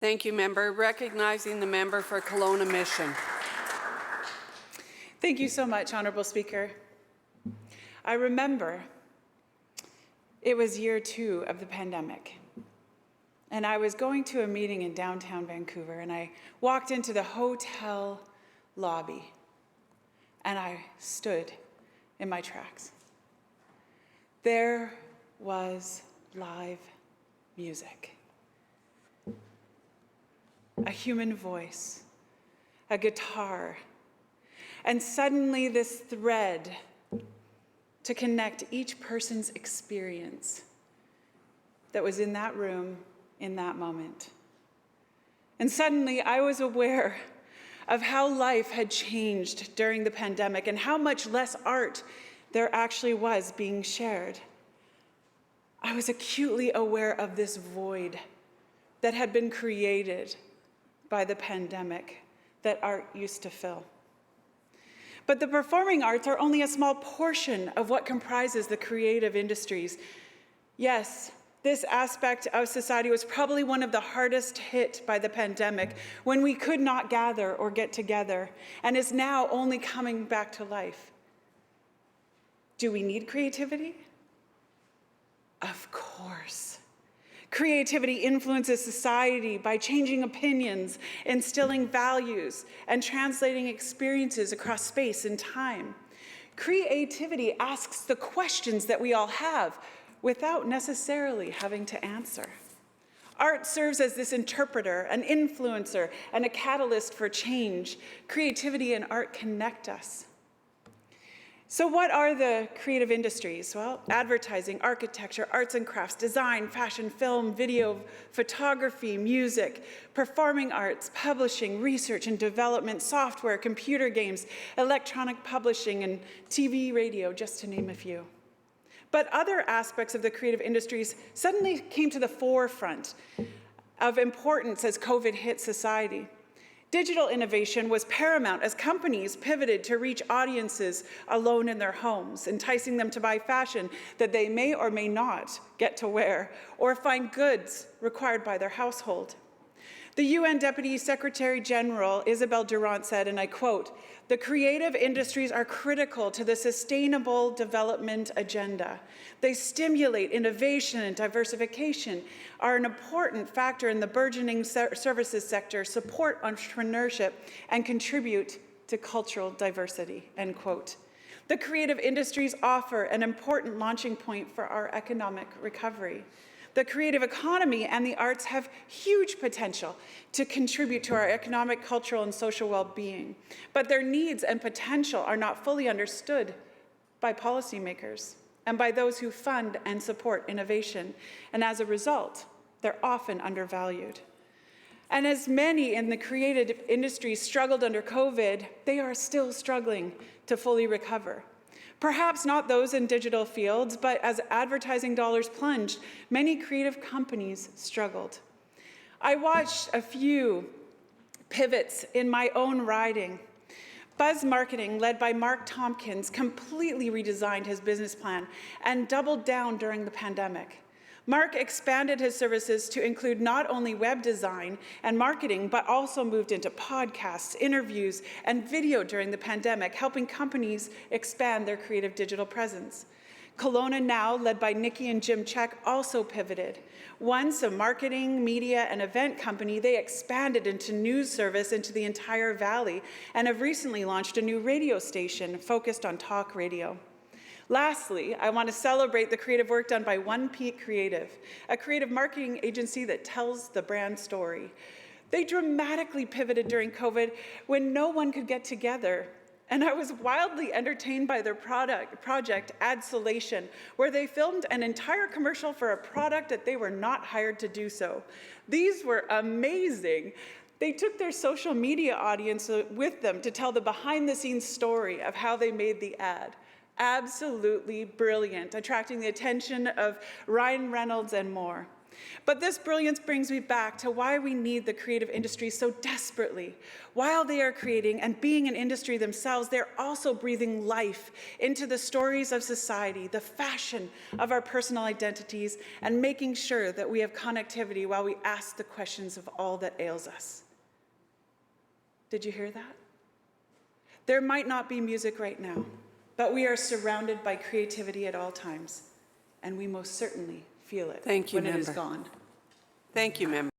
Thank you, member. Recognizing the member for Kelowna Mission. Thank you so much, Honourable Speaker. I remember it was year 2 of the pandemic, and I was going to a meeting in downtown Vancouver, and I walked into the hotel lobby, and I stood in my tracks. There was live music. A human voice, a guitar, and suddenly this thread to connect each person's experience that was in that room in that moment. And suddenly I was aware of how life had changed during the pandemic and how much less art there actually was being shared. I was acutely aware of this void that had been created by the pandemic that art used to fill. But the performing arts are only a small portion of what comprises the creative industries. Yes, this aspect of society was probably one of the hardest hit by the pandemic, when we could not gather or get together, and is now only coming back to life. Do we need creativity? Of course. Creativity influences society by changing opinions, instilling values, and translating experiences across space and time. Creativity asks the questions that we all have without necessarily having to answer. Art serves as this interpreter, an influencer, and a catalyst for change. Creativity and art connect us. So what are the creative industries? Well, advertising, architecture, arts and crafts, design, fashion, film, video, photography, music, performing arts, publishing, research and development, software, computer games, electronic publishing, and TV, radio, just to name a few. But other aspects of the creative industries suddenly came to the forefront of importance as COVID hit society. Digital innovation was paramount as companies pivoted to reach audiences alone in their homes, enticing them to buy fashion that they may or may not get to wear, or find goods required by their household. The UN Deputy Secretary General Isabelle Durant said, and I quote, "The creative industries are critical to the sustainable development agenda. They stimulate innovation and diversification, are an important factor in the burgeoning services sector, support entrepreneurship, and contribute to cultural diversity," end quote. The creative industries offer an important launching point for our economic recovery. The creative economy and the arts have huge potential to contribute to our economic, cultural, and social well-being, but their needs and potential are not fully understood by policymakers and by those who fund and support innovation, and as a result, they're often undervalued. And as many in the creative industries struggled under COVID, they are still struggling to fully recover. Perhaps not those in digital fields, but as advertising dollars plunged, many creative companies struggled. I watched a few pivots in my own riding. Buzz Marketing, led by Mark Tompkins, completely redesigned his business plan and doubled down during the pandemic. Mark expanded his services to include not only web design and marketing, but also moved into podcasts, interviews, and video during the pandemic, helping companies expand their creative digital presence. Kelowna Now, led by Nikki and Jim Check, also pivoted. Once a marketing, media, and event company, they expanded into news service into the entire valley and have recently launched a new radio station focused on talk radio. Lastly, I want to celebrate the creative work done by One Peak Creative, a creative marketing agency that tells the brand story. They dramatically pivoted during COVID when no one could get together, and I was wildly entertained by their project, Adsolation, where they filmed an entire commercial for a product that they were not hired to do so. These were amazing. They took their social media audience with them to tell the behind-the-scenes story of how they made the ad. Absolutely brilliant, attracting the attention of Ryan Reynolds and more. But this brilliance brings me back to why we need the creative industry so desperately. While they are creating and being an industry themselves, they're also breathing life into the stories of society, the fashion of our personal identities, and making sure that we have connectivity while we ask the questions of all that ails us. Did you hear that? There might not be music right now, but we are surrounded by creativity at all times, and we most certainly feel it Thank you, when it is member. gone. Thank you, member.